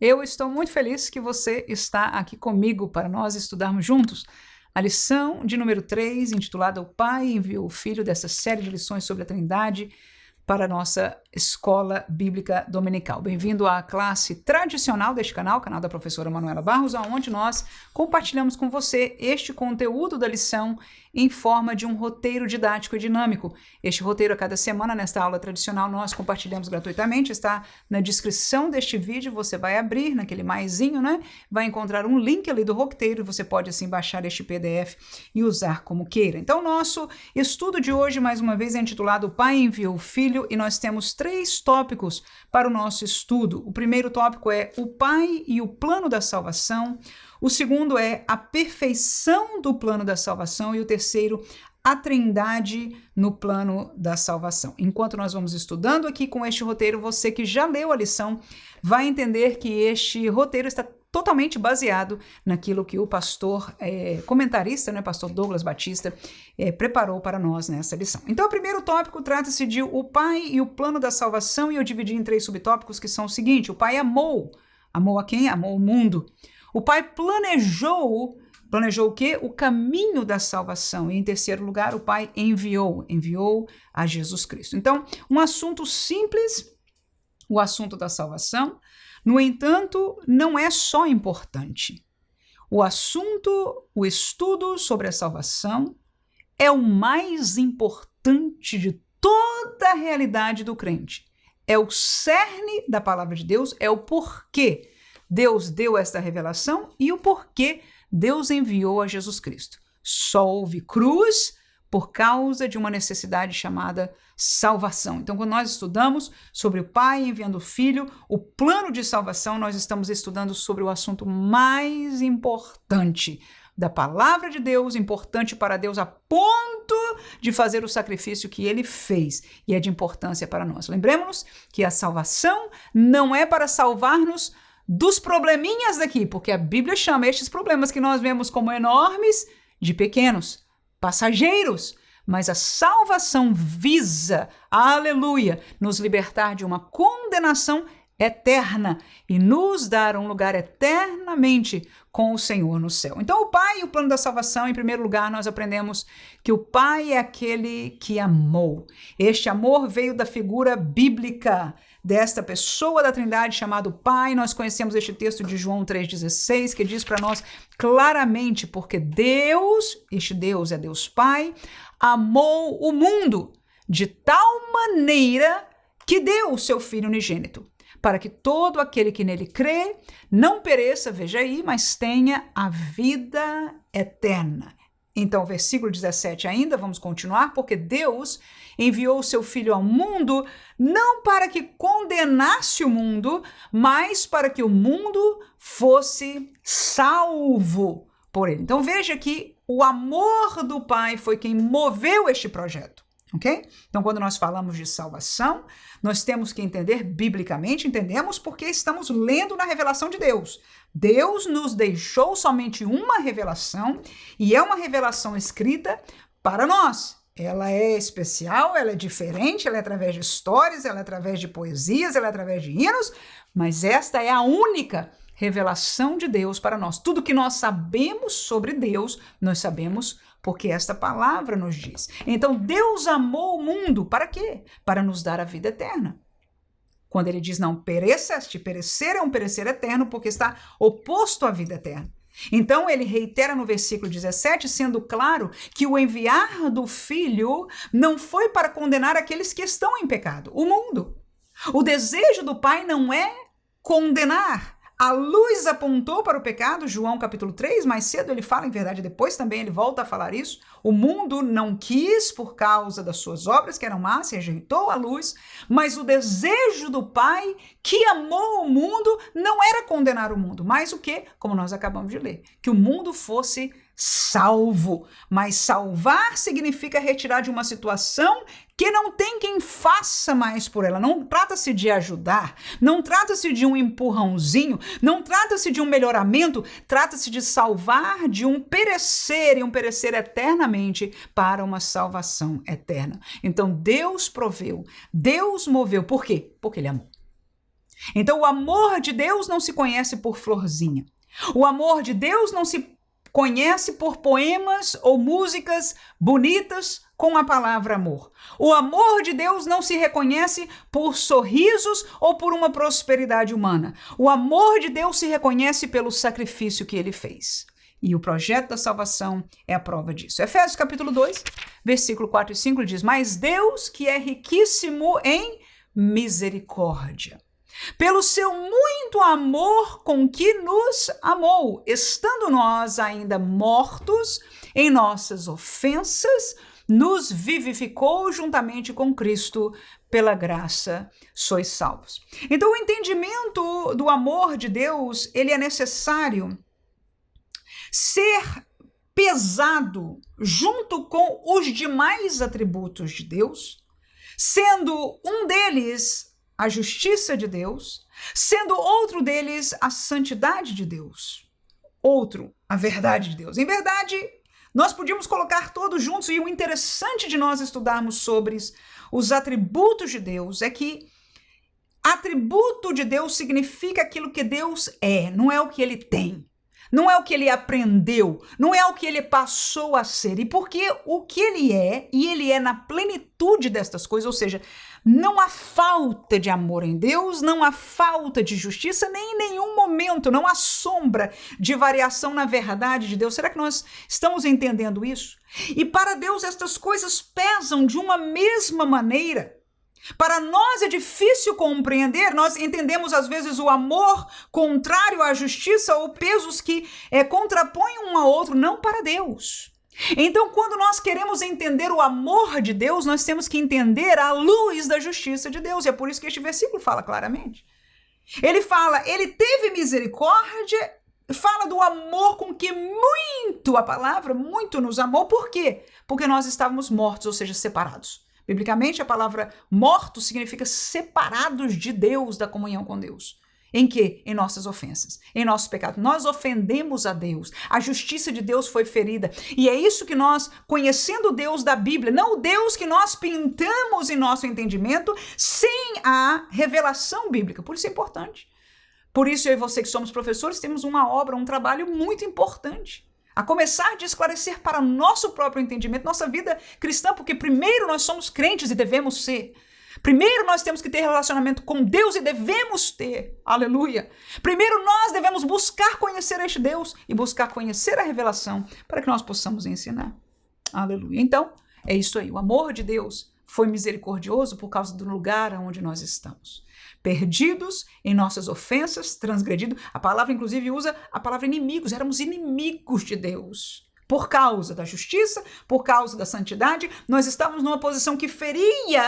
Eu estou muito feliz que você está aqui comigo para nós estudarmos juntos a lição de número 3, intitulada O Pai Enviou o Filho, dessa série de lições sobre a Trindade para a nossa Escola Bíblica Dominical. Bem-vindo à classe tradicional deste canal, canal da professora Manuela Barros, onde nós compartilhamos com você este conteúdo da lição em forma de um roteiro didático e dinâmico. Este roteiro, a cada semana, nesta aula tradicional, nós compartilhamos gratuitamente, está na descrição deste vídeo, você vai abrir naquele maisinho, né? Vai encontrar um link ali do roteiro e você pode, assim, baixar este PDF e usar como queira. Então, nosso estudo de hoje, mais uma vez, é intitulado O Pai Enviou o Filho, e nós temos 3 tópicos para o nosso estudo. O primeiro tópico é o Pai e o plano da salvação. O segundo é a perfeição do plano da salvação. E o terceiro, a Trindade no plano da salvação. Enquanto nós vamos estudando aqui com este roteiro, você que já leu a lição vai entender que este roteiro está totalmente baseado naquilo que o pastor comentarista, né, pastor Douglas Batista, preparou para nós nessa lição. Então, o primeiro tópico trata-se de o Pai e o plano da salvação, e eu dividi em 3 subtópicos que são o seguinte: o Pai amou a quem? Amou o mundo. O Pai planejou o quê? O caminho da salvação. E em terceiro lugar, o Pai enviou a Jesus Cristo. Então, um assunto simples, o assunto da salvação. No entanto, não é só importante. O estudo sobre a salvação é o mais importante de toda a realidade do crente. É o cerne da palavra de Deus, é o porquê Deus deu esta revelação e o porquê Deus enviou a Jesus Cristo. Só houve cruz por causa de uma necessidade chamada salvação. Então, quando nós estudamos sobre o Pai enviando o Filho, o plano de salvação, nós estamos estudando sobre o assunto mais importante da palavra de Deus, importante para Deus a ponto de fazer o sacrifício que ele fez, e é de importância para nós. Lembremos-nos que a salvação não é para salvar-nos dos probleminhas daqui, porque a Bíblia chama estes problemas que nós vemos como enormes de pequenos, passageiros, mas a salvação visa, aleluia, nos libertar de uma condenação eterna e nos dar um lugar eternamente com o Senhor no céu. Então, o Pai e o plano da salvação, em primeiro lugar, nós aprendemos que o Pai é aquele que amou. Este amor veio da figura bíblica desta pessoa da Trindade chamado Pai. Nós conhecemos este texto de João 3,16, que diz para nós claramente: porque este Deus é Deus Pai, amou o mundo de tal maneira que deu o seu Filho unigênito, para que todo aquele que nele crê não pereça, veja aí, mas tenha a vida eterna. Então, versículo 17 ainda, vamos continuar, porque Deus enviou o seu Filho ao mundo não para que condenasse o mundo, mas para que o mundo fosse salvo por ele. Então, veja que o amor do Pai foi quem moveu este projeto. Ok? Então, quando nós falamos de salvação, nós temos que entender biblicamente, entendemos porque estamos lendo na revelação de Deus. Deus nos deixou somente uma revelação, e é uma revelação escrita para nós. Ela é especial, ela é diferente, ela é através de histórias, ela é através de poesias, ela é através de hinos, mas esta é a única revelação de Deus para nós. Tudo que nós sabemos sobre Deus, nós sabemos porque esta palavra nos diz. Então, Deus amou o mundo, para quê? Para nos dar a vida eterna. Quando ele diz não pereças, perecer é um perecer eterno, porque está oposto à vida eterna. Então, ele reitera no versículo 17, sendo claro que o enviar do Filho não foi para condenar aqueles que estão em pecado, o mundo. O desejo do Pai não é condenar. A luz apontou para o pecado, João capítulo 3, mais cedo ele fala, em verdade, depois também ele volta a falar isso. O mundo não quis por causa das suas obras, que eram más, rejeitou a luz, mas o desejo do Pai, que amou o mundo, não era condenar o mundo, mas o quê? Como nós acabamos de ler, que o mundo fosse salvo. Mas salvar significa retirar de uma situação que não tem quem faça mais por ela. Não trata-se de ajudar, não trata-se de um empurrãozinho, não trata-se de um melhoramento, trata-se de salvar de um perecer, e um perecer eternamente para uma salvação eterna. Então Deus proveu, Deus moveu. Por quê? Porque ele amou. Então, o amor de Deus não se conhece por florzinha. O amor de Deus não se conhece por poemas ou músicas bonitas com a palavra amor. O amor de Deus não se reconhece por sorrisos ou por uma prosperidade humana. O amor de Deus se reconhece pelo sacrifício que ele fez. E o projeto da salvação é a prova disso. Efésios capítulo 2, versículo 4 e 5 diz: mas Deus, que é riquíssimo em misericórdia, pelo seu muito amor com que nos amou, estando nós ainda mortos em nossas ofensas, nos vivificou juntamente com Cristo, pela graça sois salvos. Então, o entendimento do amor de Deus, ele é necessário ser pesado junto com os demais atributos de Deus, sendo um deles a justiça de Deus, sendo outro deles a santidade de Deus, outro a verdade de Deus. Em verdade, nós podíamos colocar todos juntos, e o interessante de nós estudarmos sobre os atributos de Deus é que atributo de Deus significa aquilo que Deus é, não é o que ele tem. Não é o que ele aprendeu, não é o que ele passou a ser. E porque o que ele é, e ele é na plenitude destas coisas, ou seja, não há falta de amor em Deus, não há falta de justiça, nem em nenhum momento, não há sombra de variação na verdade de Deus. Será que nós estamos entendendo isso? E para Deus estas coisas pesam de uma mesma maneira. Para nós é difícil compreender, nós entendemos às vezes o amor contrário à justiça ou pesos que contrapõem um ao outro, não para Deus. Então, quando nós queremos entender o amor de Deus, nós temos que entender a luz da justiça de Deus, e é por isso que este versículo fala claramente. Ele fala, ele teve misericórdia, fala do amor com que muito, a palavra muito nos amou, por quê? Porque nós estávamos mortos, ou seja, separados. Biblicamente, a palavra morto significa separados de Deus, da comunhão com Deus. Em quê? Em nossas ofensas, em nossos pecados. Nós ofendemos a Deus, a justiça de Deus foi ferida. E é isso que nós, conhecendo o Deus da Bíblia, não o Deus que nós pintamos em nosso entendimento, sem a revelação bíblica. Por isso é importante. Por isso eu e você que somos professores, temos uma obra, um trabalho muito importante. A começar de esclarecer para nosso próprio entendimento, nossa vida cristã, porque primeiro nós somos crentes e devemos ser. Primeiro nós temos que ter relacionamento com Deus e devemos ter. Aleluia. Primeiro nós devemos buscar conhecer este Deus e buscar conhecer a revelação para que nós possamos ensinar. Aleluia. Então, é isso aí. O amor de Deus foi misericordioso por causa do lugar onde nós estamos. Perdidos em nossas ofensas, transgredidos. A palavra, inclusive, usa a palavra inimigos. Éramos inimigos de Deus. Por causa da justiça, por causa da santidade, nós estávamos numa posição que feria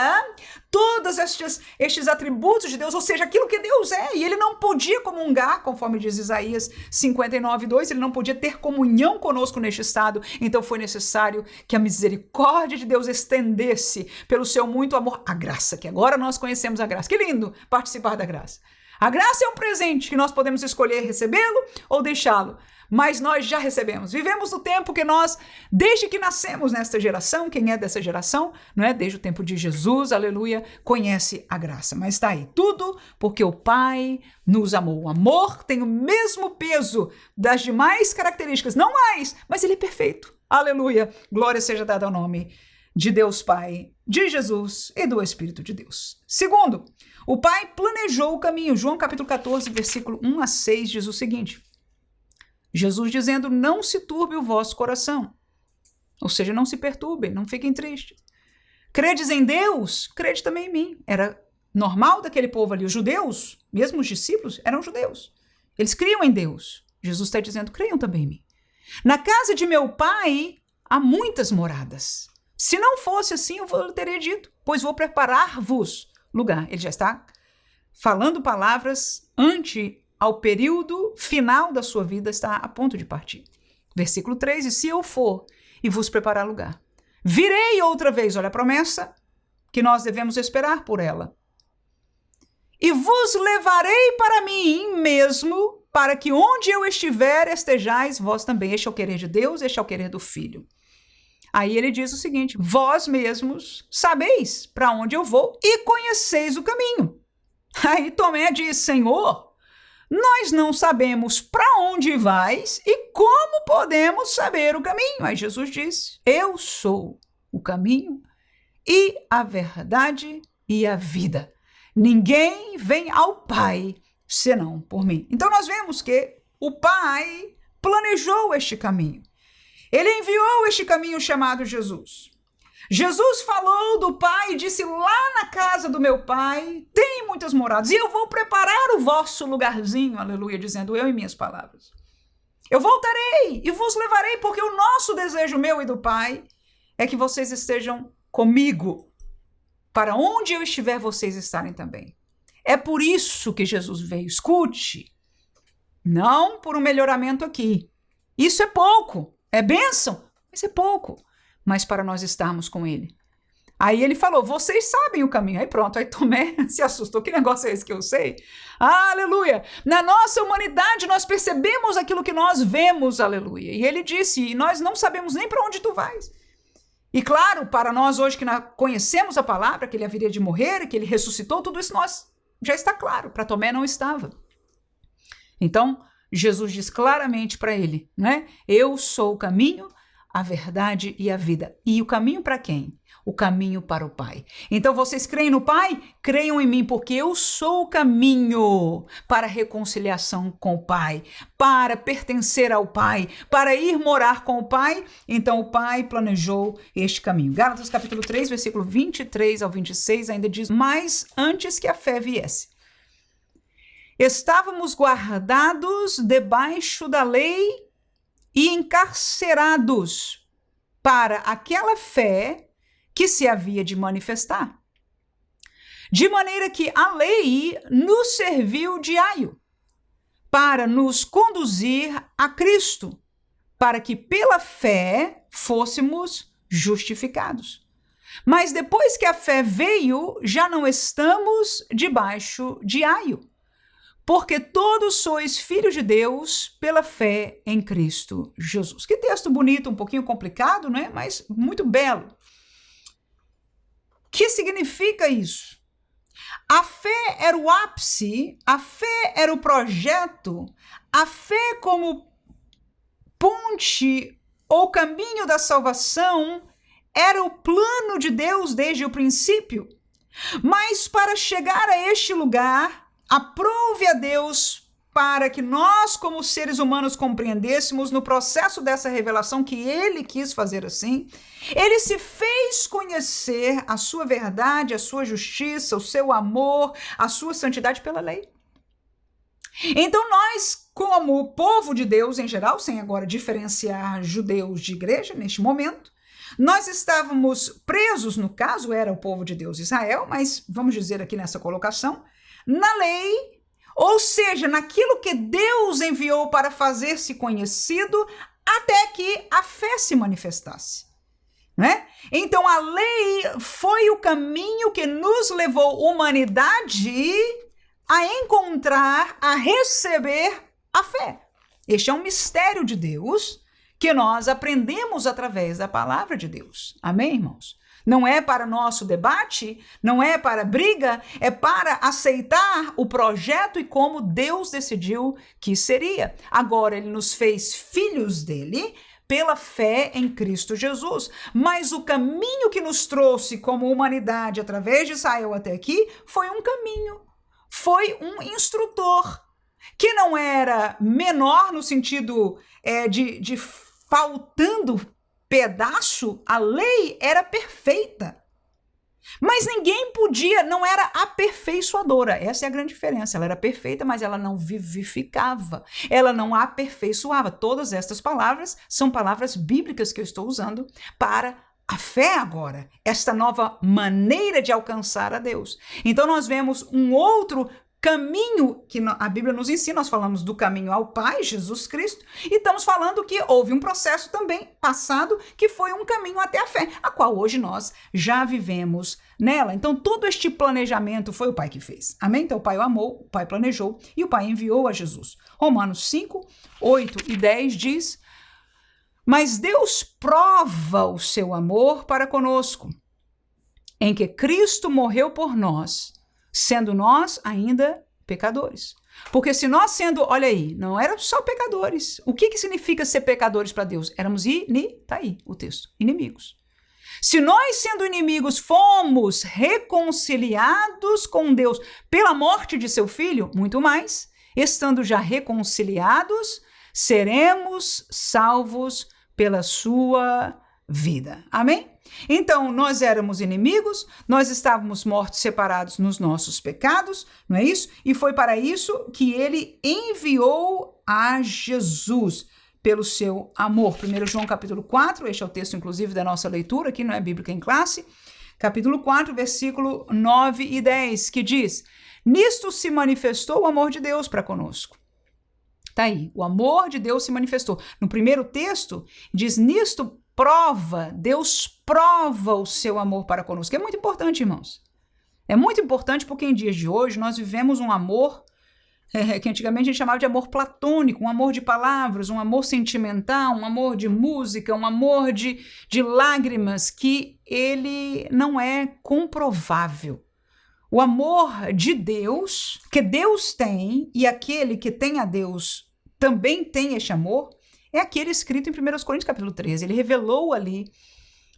todos estes atributos de Deus, ou seja, aquilo que Deus é. E ele não podia comungar, conforme diz Isaías 59:2, ele não podia ter comunhão conosco neste estado. Então foi necessário que a misericórdia de Deus estendesse pelo seu muito amor a graça, que agora nós conhecemos a graça. Que lindo participar da graça. A graça é um presente que nós podemos escolher recebê-lo ou deixá-lo. Mas nós já recebemos. Vivemos no tempo que nós, desde que nascemos nesta geração, quem é dessa geração, não é? Desde o tempo de Jesus, aleluia, conhece a graça. Mas está aí tudo porque o Pai nos amou. O amor tem o mesmo peso das demais características, não mais, mas ele é perfeito. Aleluia, glória seja dada ao nome de Deus Pai, de Jesus e do Espírito de Deus. Segundo, o Pai planejou o caminho. João capítulo 14, versículo 1-6 diz o seguinte: Jesus dizendo, não se turbe o vosso coração. Ou seja, não se perturbem, não fiquem tristes. Credes em Deus? Crede também em mim. Era normal daquele povo ali. Os judeus, mesmo os discípulos, eram judeus. Eles criam em Deus. Jesus está dizendo, creiam também em mim. Na casa de meu pai há muitas moradas. Se não fosse assim, eu teria dito, pois vou preparar-vos lugar. Ele já está falando palavras ao período final da sua vida, está a ponto de partir. Versículo 3, e se eu for e vos preparar lugar, virei outra vez, olha a promessa, que nós devemos esperar por ela, e vos levarei para mim mesmo, para que onde eu estiver, estejais vós também. Este é o querer de Deus, este é o querer do Filho. Aí ele diz o seguinte, vós mesmos sabeis para onde eu vou e conheceis o caminho. Aí Tomé diz: Senhor, nós não sabemos para onde vais e como podemos saber o caminho. Aí Jesus disse: eu sou o caminho e a verdade e a vida. Ninguém vem ao Pai senão por mim. Então nós vemos que o Pai planejou este caminho. Ele enviou este caminho chamado Jesus. Jesus falou do Pai e disse: lá na casa do meu Pai tem muitas moradas e eu vou preparar o vosso lugarzinho, aleluia, dizendo eu em minhas palavras. Eu voltarei e vos levarei, porque o nosso desejo, meu e do Pai, é que vocês estejam comigo. Para onde eu estiver, vocês estarem também. É por isso que Jesus veio. Escute, não por um melhoramento aqui. Isso é pouco, é bênção, mas é pouco. Mas para nós estarmos com ele. Aí ele falou: vocês sabem o caminho. Aí pronto, aí Tomé se assustou. Que negócio é esse que eu sei? Aleluia! Na nossa humanidade nós percebemos aquilo que nós vemos, aleluia. E ele disse: e nós não sabemos nem para onde tu vais. E claro, para nós hoje que conhecemos a palavra, que ele haveria de morrer, que ele ressuscitou, tudo isso nós já está claro. Para Tomé não estava. Então, Jesus diz claramente para ele, né? Eu sou o caminho, a verdade e a vida. E o caminho para quem? O caminho para o Pai. Então vocês creem no Pai? Creiam em mim, porque eu sou o caminho para a reconciliação com o Pai, para pertencer ao Pai, para ir morar com o Pai. Então o Pai planejou este caminho. Gálatas capítulo 3, versículo 23 ao 26 ainda diz: mas antes que a fé viesse, estávamos guardados debaixo da lei e encarcerados para aquela fé que se havia de manifestar. De maneira que a lei nos serviu de aio para nos conduzir a Cristo, para que pela fé fôssemos justificados. Mas depois que a fé veio, já não estamos debaixo de aio, porque todos sois filhos de Deus pela fé em Cristo Jesus. Que texto bonito, um pouquinho complicado, né? Mas muito belo. O que significa isso? A fé era o ápice, a fé era o projeto, a fé como ponte ou caminho da salvação era o plano de Deus desde o princípio. Mas para chegar a este lugar, aprove a Deus para que nós, como seres humanos, compreendêssemos no processo dessa revelação que ele quis fazer assim. Ele se fez conhecer a sua verdade, a sua justiça, o seu amor, a sua santidade pela lei. Então nós, como povo de Deus em geral, sem agora diferenciar judeus de igreja neste momento, nós estávamos presos, no caso era o povo de Deus Israel, mas vamos dizer aqui nessa colocação, na lei, ou seja, naquilo que Deus enviou para fazer-se conhecido até que a fé se manifestasse. Né? Então a lei foi o caminho que nos levou, humanidade, a encontrar, a receber a fé. Este é um mistério de Deus que nós aprendemos através da palavra de Deus. Amém, irmãos? Não é para nosso debate, não é para briga, é para aceitar o projeto e como Deus decidiu que seria. Agora ele nos fez filhos dele pela fé em Cristo Jesus. Mas o caminho que nos trouxe como humanidade através de Israel até aqui foi um caminho, foi um instrutor, que não era menor no sentido de faltando pedaço, a lei era perfeita. Mas ninguém podia, não era aperfeiçoadora. Essa é a grande diferença. Ela era perfeita, mas ela não vivificava. Ela não aperfeiçoava. Todas estas palavras são palavras bíblicas que eu estou usando para a fé agora. Esta nova maneira de alcançar a Deus. Então nós vemos um outro caminho que a Bíblia nos ensina. Nós falamos do caminho ao Pai, Jesus Cristo, e estamos falando que houve um processo também passado que foi um caminho até a fé, a qual hoje nós já vivemos nela. Então todo este planejamento foi o Pai que fez. Amém? Então o Pai o amou, o Pai planejou e o Pai enviou a Jesus. Romanos 5, 8 e 10 diz: mas Deus prova o seu amor para conosco, em que Cristo morreu por nós, sendo nós ainda pecadores. Porque se nós sendo, olha aí, não éramos só pecadores. O que significa ser pecadores para Deus? Éramos tá aí o texto, inimigos. Se nós, sendo inimigos, fomos reconciliados com Deus pela morte de seu filho, muito mais, estando já reconciliados, seremos salvos pela sua vida. Amém? Então, nós éramos inimigos, nós estávamos mortos, separados nos nossos pecados, não é isso? E foi para isso que ele enviou a Jesus, pelo seu amor. 1 João capítulo 4, este é o texto inclusive da nossa leitura, aqui não é Bíblica em Classe, capítulo 4, versículo 9 e 10, que diz: nisto se manifestou o amor de Deus para conosco. Tá aí, o amor de Deus se manifestou. No primeiro texto, diz: nisto Deus prova o seu amor para conosco. É muito importante, irmãos. É muito importante porque em dias de hoje nós vivemos um amor que antigamente a gente chamava de amor platônico, um amor de palavras, um amor sentimental, um amor de música, um amor de lágrimas, que ele não é comprovável. O amor de Deus, que Deus tem, e aquele que tem a Deus também tem este amor, é aquele escrito em 1 Coríntios capítulo 13. Ele revelou ali,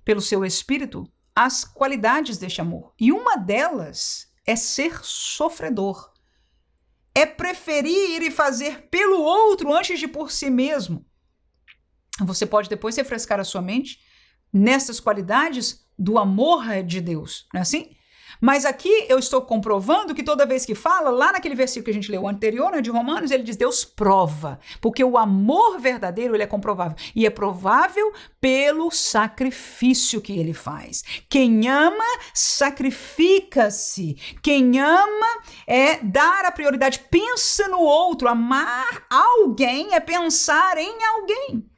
pelo seu Espírito, as qualidades deste amor. E uma delas é ser sofredor. É preferir e fazer pelo outro antes de por si mesmo. Você pode depois refrescar a sua mente nessas qualidades do amor de Deus, não é assim? Mas aqui eu estou comprovando que toda vez que fala, lá naquele versículo que a gente leu anterior, né, de Romanos, ele diz: Deus prova, porque o amor verdadeiro ele é comprovável. E é provável pelo sacrifício que ele faz. Quem ama, sacrifica-se. Quem ama é dar a prioridade, pensa no outro. Amar alguém é pensar em alguém.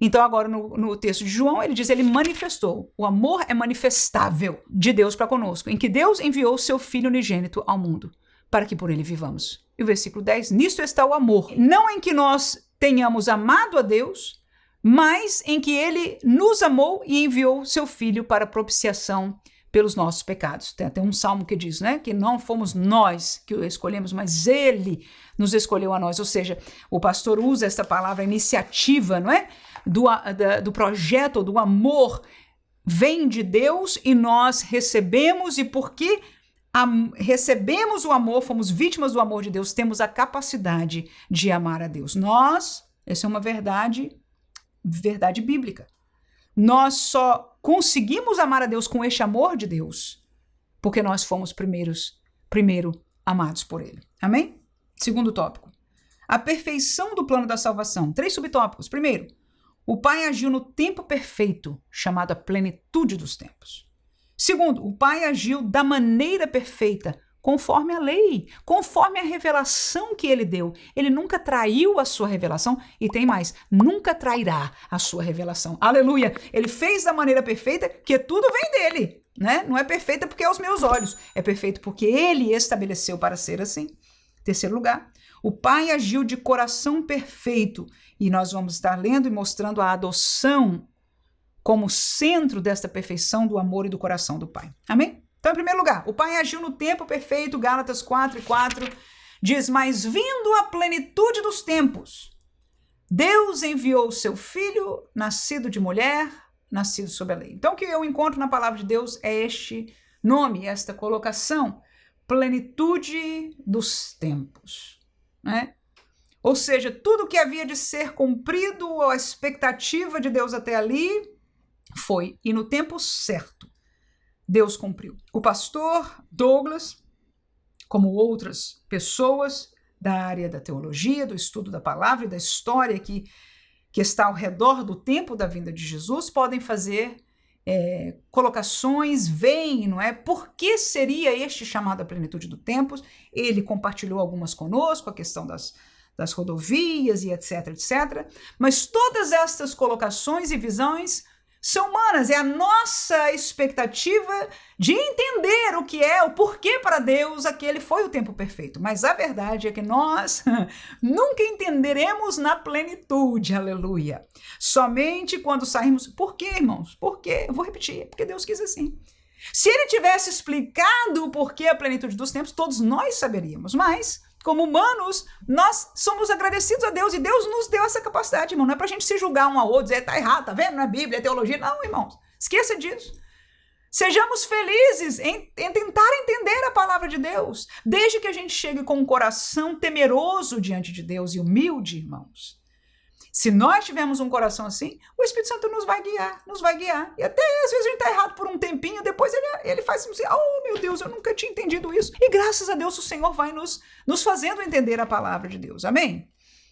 Então agora no texto de João ele diz, ele manifestou, o amor é manifestável de Deus para conosco, em que Deus enviou o seu Filho unigênito ao mundo, para que por ele vivamos. E o versículo 10, nisto está o amor, não em que nós tenhamos amado a Deus, mas em que ele nos amou e enviou seu Filho para propiciação pelos nossos pecados. Tem até um salmo que diz, né, que não fomos nós que o escolhemos, mas ele nos escolheu a nós. Ou seja, o pastor usa esta palavra iniciativa, não é? Do projeto, do amor, vem de Deus e nós recebemos, e porque recebemos o amor, fomos vítimas do amor de Deus, temos a capacidade de amar a Deus. Essa é uma verdade bíblica. Nós só conseguimos amar a Deus com este amor de Deus porque nós fomos primeiro amados por ele. Amém? Segundo tópico, a perfeição do plano da salvação. 3 subtópicos. Primeiro, o Pai agiu no tempo perfeito, chamado a plenitude dos tempos. Segundo, o Pai agiu da maneira perfeita, conforme a lei, conforme a revelação que ele deu. Ele nunca traiu a sua revelação e tem mais, nunca trairá a sua revelação. Aleluia! Ele fez da maneira perfeita, que tudo vem dele, né? Não é perfeita porque é aos meus olhos, é perfeito porque ele estabeleceu para ser assim. Terceiro lugar, o Pai agiu de coração perfeito, e nós vamos estar lendo e mostrando a adoção como centro desta perfeição do amor e do coração do Pai. Amém? Então, em primeiro lugar, o Pai agiu no tempo perfeito, Gálatas 4:4, diz, mas vindo a plenitude dos tempos, Deus enviou o seu Filho, nascido de mulher, nascido sob a lei. Então, o que eu encontro na palavra de Deus é este nome, esta colocação, plenitude dos tempos, né? Ou seja, tudo que havia de ser cumprido, a expectativa de Deus até ali, foi, e no tempo certo, Deus cumpriu. O pastor Douglas, como outras pessoas da área da teologia, do estudo da palavra e da história que está ao redor do tempo da vinda de Jesus, podem fazer colocações, veem, não é? Por que seria este chamado a plenitude do tempos? Ele compartilhou algumas conosco, a questão das rodovias e etc, etc. Mas todas estas colocações e visões são humanas, é a nossa expectativa de entender o que é, o porquê para Deus aquele foi o tempo perfeito. Mas a verdade é que nós nunca entenderemos na plenitude, aleluia. Somente quando sairmos. Por quê, irmãos? Por quê? Eu vou repetir, porque Deus quis assim. Se ele tivesse explicado o porquê a plenitude dos tempos, todos nós saberíamos, mas, como humanos, nós somos agradecidos a Deus e Deus nos deu essa capacidade, irmão. Não é pra gente se julgar um ao outro, dizer, tá errado, tá vendo? Não é Bíblia, é teologia. Não, irmãos, esqueça disso. Sejamos felizes em tentar entender a palavra de Deus, desde que a gente chegue com um coração temeroso diante de Deus e humilde, irmãos. Se nós tivermos um coração assim, o Espírito Santo nos vai guiar. E até às vezes a gente está errado por um tempinho, depois ele faz assim, oh meu Deus, eu nunca tinha entendido isso. E graças a Deus o Senhor vai nos fazendo entender a palavra de Deus, amém?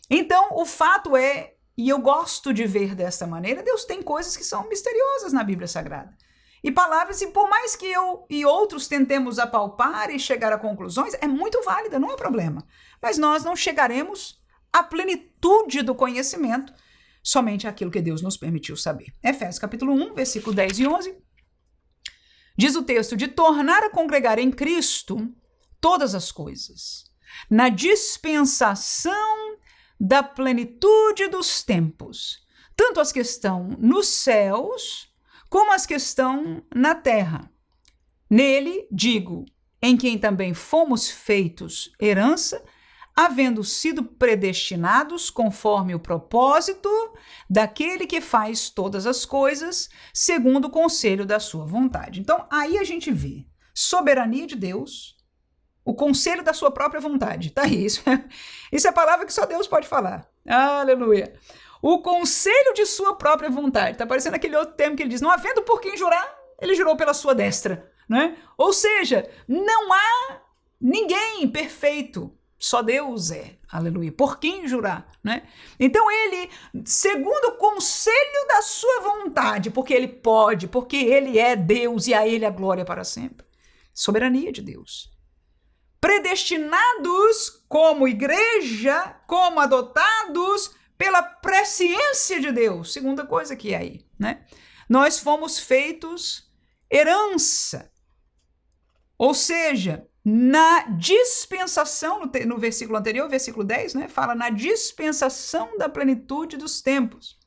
Então o fato é, e eu gosto de ver desta maneira, Deus tem coisas que são misteriosas na Bíblia Sagrada. E palavras, e por mais que eu e outros tentemos apalpar e chegar a conclusões, é muito válida, não é problema. Mas nós não chegaremos à plenitude do conhecimento, somente aquilo que Deus nos permitiu saber. Efésios capítulo 1, versículo 10 e 11, diz o texto, de tornar a congregar em Cristo todas as coisas, na dispensação da plenitude dos tempos, tanto as que estão nos céus, como as que estão na terra. Nele, digo, em quem também fomos feitos herança, havendo sido predestinados conforme o propósito daquele que faz todas as coisas, segundo o conselho da sua vontade. Então, aí a gente vê soberania de Deus, o conselho da sua própria vontade. Tá aí, isso é a palavra que só Deus pode falar. Aleluia. O conselho de sua própria vontade. Está parecendo aquele outro termo que ele diz, não havendo por quem jurar, ele jurou pela sua destra. Né? Ou seja, não há ninguém perfeito, só Deus é. Aleluia. Por quem jurar? Né? Então ele, segundo o conselho da sua vontade, porque ele pode, porque ele é Deus e a ele a glória para sempre. Soberania de Deus. Predestinados como igreja, como adotados pela presciência de Deus, segunda coisa que é aí, né? Nós fomos feitos herança, ou seja, na dispensação, no versículo anterior, versículo 10, né? Fala na dispensação da plenitude dos tempos.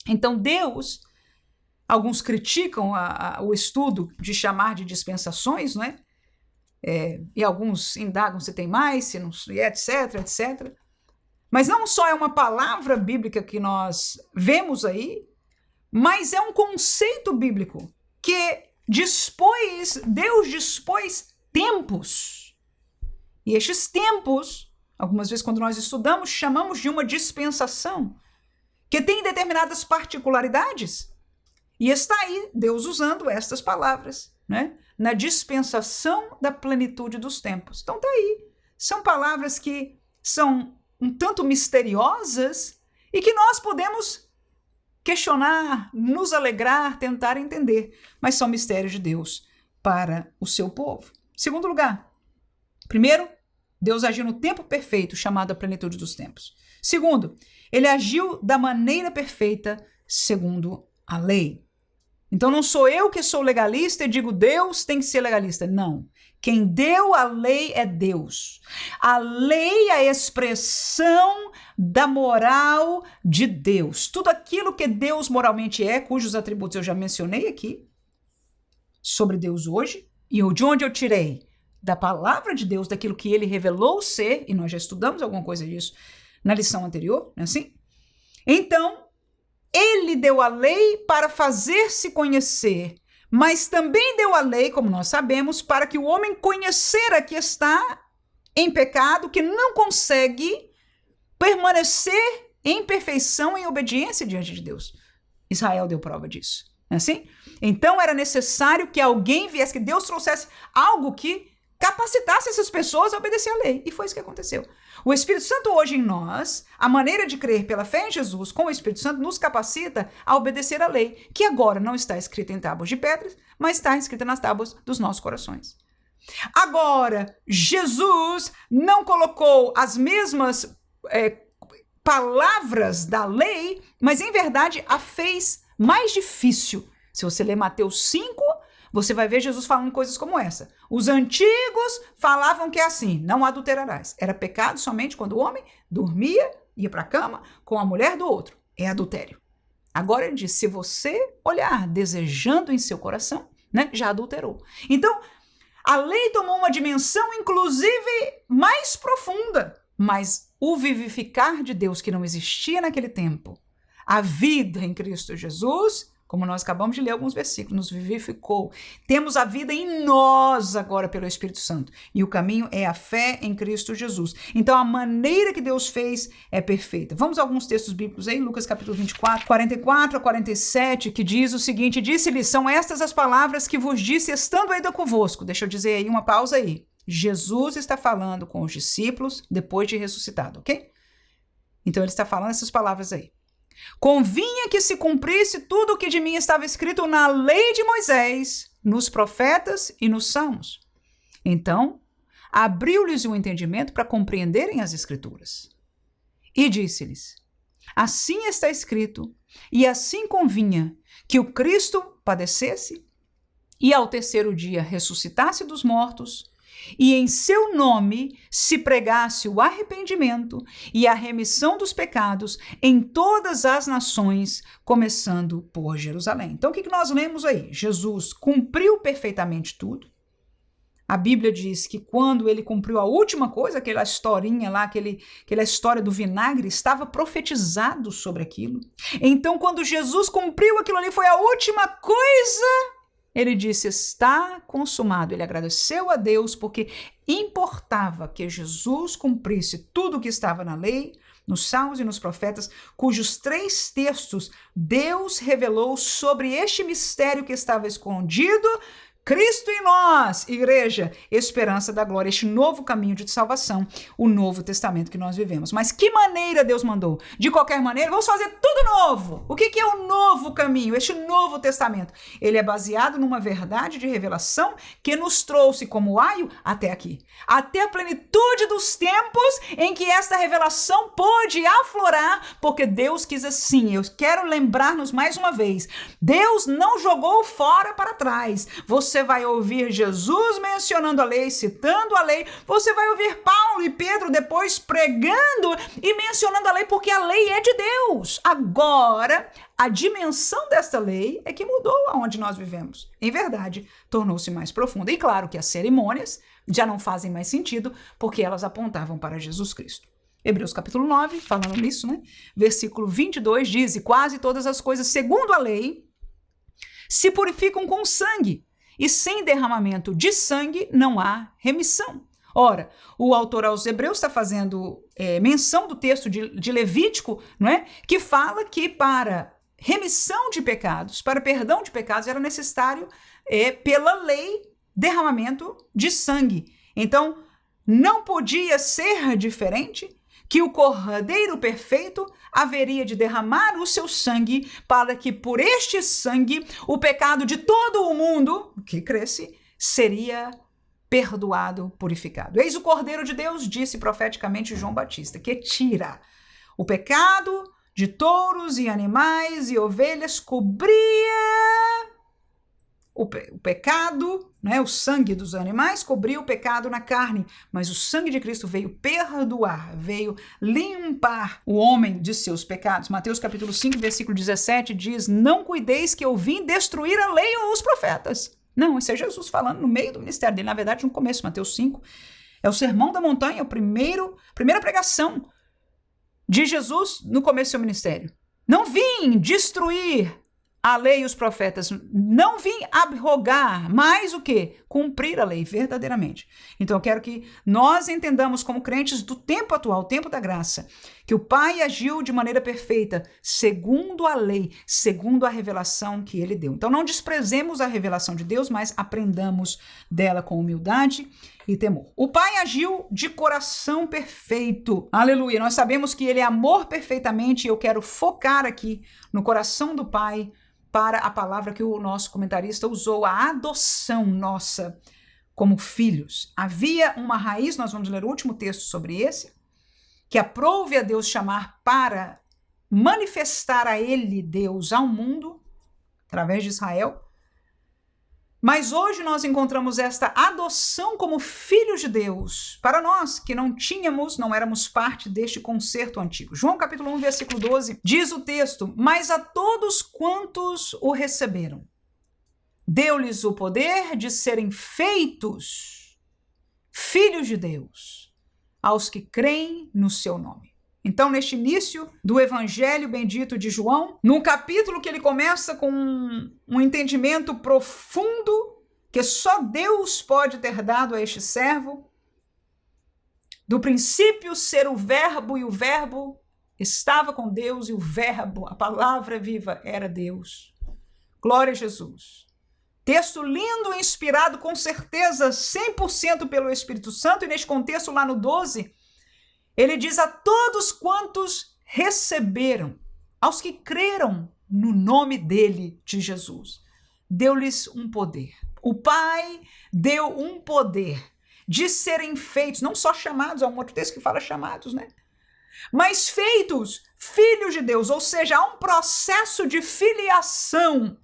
Então Deus, alguns criticam o estudo de chamar de dispensações, né? E alguns indagam se tem mais, se não, etc, etc. Mas não só é uma palavra bíblica que nós vemos aí, mas é um conceito bíblico que Deus dispôs tempos. E estes tempos, algumas vezes quando nós estudamos, chamamos de uma dispensação, que tem determinadas particularidades. E está aí Deus usando estas palavras, né? Na dispensação da plenitude dos tempos. Então está aí. São palavras que são um tanto misteriosas e que nós podemos questionar, nos alegrar, tentar entender, mas são mistérios de Deus para o seu povo. Segundo lugar, primeiro, Deus agiu no tempo perfeito, chamado a plenitude dos tempos. Segundo, ele agiu da maneira perfeita, segundo a lei. Então não sou eu que sou legalista e digo Deus tem que ser legalista. Não. Quem deu a lei é Deus. A lei é a expressão da moral de Deus. Tudo aquilo que Deus moralmente é, cujos atributos eu já mencionei aqui, sobre Deus hoje, e de onde eu tirei? Da palavra de Deus, daquilo que ele revelou ser, e nós já estudamos alguma coisa disso na lição anterior, não é assim? Então, ele deu a lei para fazer-se conhecer, mas também deu a lei, como nós sabemos, para que o homem conhecera que está em pecado, que não consegue permanecer em perfeição, em obediência diante de Deus. Israel deu prova disso, não é assim? Então era necessário que alguém viesse, que Deus trouxesse algo que capacitasse essas pessoas a obedecer a lei. E foi isso que aconteceu. O Espírito Santo hoje em nós, a maneira de crer pela fé em Jesus com o Espírito Santo nos capacita a obedecer a lei, que agora não está escrita em tábuas de pedras, mas está escrita nas tábuas dos nossos corações. Agora, Jesus não colocou as mesmas palavras da lei, mas em verdade a fez mais difícil. Se você ler Mateus 5, você vai ver Jesus falando coisas como essa. Os antigos falavam que é assim, não adulterarás. Era pecado somente quando o homem dormia, ia para a cama com a mulher do outro. É adultério. Agora ele diz, se você olhar desejando em seu coração, né? Já adulterou. Então, a lei tomou uma dimensão, inclusive, mais profunda, mas o vivificar de Deus que não existia naquele tempo, a vida em Cristo Jesus, como nós acabamos de ler alguns versículos, nos vivificou. Temos a vida em nós agora pelo Espírito Santo. E o caminho é a fé em Cristo Jesus. Então a maneira que Deus fez é perfeita. Vamos a alguns textos bíblicos aí, Lucas capítulo 24, 44 a 47, que diz o seguinte: disse-lhe, são estas as palavras que vos disse estando ainda convosco. Deixa eu dizer aí uma pausa aí. Jesus está falando com os discípulos depois de ressuscitado, ok? Então ele está falando essas palavras aí. Convinha que se cumprisse tudo o que de mim estava escrito na lei de Moisés, nos profetas e nos salmos. Então, abriu-lhes o entendimento para compreenderem as escrituras. E disse-lhes, assim está escrito, e assim convinha que o Cristo padecesse e ao terceiro dia ressuscitasse dos mortos, e em seu nome se pregasse o arrependimento e a remissão dos pecados em todas as nações, começando por Jerusalém. Então, o que nós lemos aí? Jesus cumpriu perfeitamente tudo. A Bíblia diz que quando ele cumpriu a última coisa, aquela historinha lá, aquela história do vinagre, estava profetizado sobre aquilo. Então, quando Jesus cumpriu aquilo ali, foi a última coisa. Ele disse, está consumado. Ele agradeceu a Deus porque importava que Jesus cumprisse tudo o que estava na lei, nos salmos e nos profetas, cujos 3 textos Deus revelou sobre este mistério que estava escondido, Cristo em nós, igreja, esperança da glória, este novo caminho de salvação, o novo testamento que nós vivemos. Mas que maneira Deus mandou? De qualquer maneira, vamos fazer tudo novo. O que é o novo caminho, este novo testamento? Ele é baseado numa verdade de revelação que nos trouxe como aio até aqui. Até a plenitude dos tempos em que esta revelação pôde aflorar, porque Deus quis assim. Eu quero lembrar-nos mais uma vez, Deus não jogou fora para trás. Você vai ouvir Jesus mencionando a lei, citando a lei. Você vai ouvir Paulo e Pedro depois pregando e mencionando a lei, porque a lei é de Deus. Agora, a dimensão desta lei é que mudou aonde nós vivemos. Em verdade, tornou-se mais profunda. E claro que as cerimônias já não fazem mais sentido, porque elas apontavam para Jesus Cristo. Hebreus capítulo 9, falando nisso, né? Versículo 22 diz, e quase todas as coisas segundo a lei se purificam com sangue, e sem derramamento de sangue não há remissão. Ora, o autor aos Hebreus está fazendo menção do texto de Levítico, não é? Que fala que para remissão de pecados, para perdão de pecados, era necessário, pela lei, derramamento de sangue. Então, não podia ser diferente que o Cordeiro perfeito haveria de derramar o seu sangue para que por este sangue o pecado de todo o mundo que cresce seria perdoado, purificado. Eis o Cordeiro de Deus, disse profeticamente João Batista, que tira o pecado de touros e animais e ovelhas, cobria o pecado, né? O sangue dos animais cobria o pecado na carne, mas o sangue de Cristo veio perdoar, veio limpar o homem de seus pecados. Mateus capítulo 5, versículo 17 diz, não cuideis que eu vim destruir a lei ou os profetas. Não, isso é Jesus falando no meio do ministério dele, na verdade no começo, Mateus 5, é o sermão da montanha, primeira pregação de Jesus no começo do seu ministério. Não vim destruir a lei e os profetas, não vim abrogar, mas o quê? Cumprir a lei verdadeiramente. Então eu quero que nós entendamos como crentes do tempo atual, o tempo da graça, que o Pai agiu de maneira perfeita, segundo a lei, segundo a revelação que ele deu. Então não desprezemos a revelação de Deus, mas aprendamos dela com humildade e temor. O Pai agiu de coração perfeito. Aleluia. Nós sabemos que ele é amor perfeitamente e eu quero focar aqui no coração do Pai para a palavra que o nosso comentarista usou, a adoção nossa como filhos. Havia uma raiz, nós vamos ler o último texto sobre esse, que aprouve a Deus chamar para manifestar a ele, Deus, ao mundo, através de Israel. Mas hoje nós encontramos esta adoção como filhos de Deus, para nós que não éramos parte deste concerto antigo. João capítulo 1, versículo 12, diz o texto, mas a todos quantos o receberam, deu-lhes o poder de serem feitos filhos de Deus, aos que creem no seu nome. Então, neste início do Evangelho bendito de João, num capítulo que ele começa com um entendimento profundo que só Deus pode ter dado a este servo, do princípio ser o verbo, e o verbo estava com Deus, e o verbo, a palavra viva, era Deus. Glória a Jesus. Texto lindo, inspirado com certeza 100% pelo Espírito Santo, e neste contexto lá no 12, ele diz a todos quantos receberam, aos que creram no nome dele, de Jesus, deu-lhes um poder. O Pai deu um poder de serem feitos, não só chamados, há um outro texto que fala chamados, né? Mas feitos filhos de Deus, ou seja, há um processo de filiação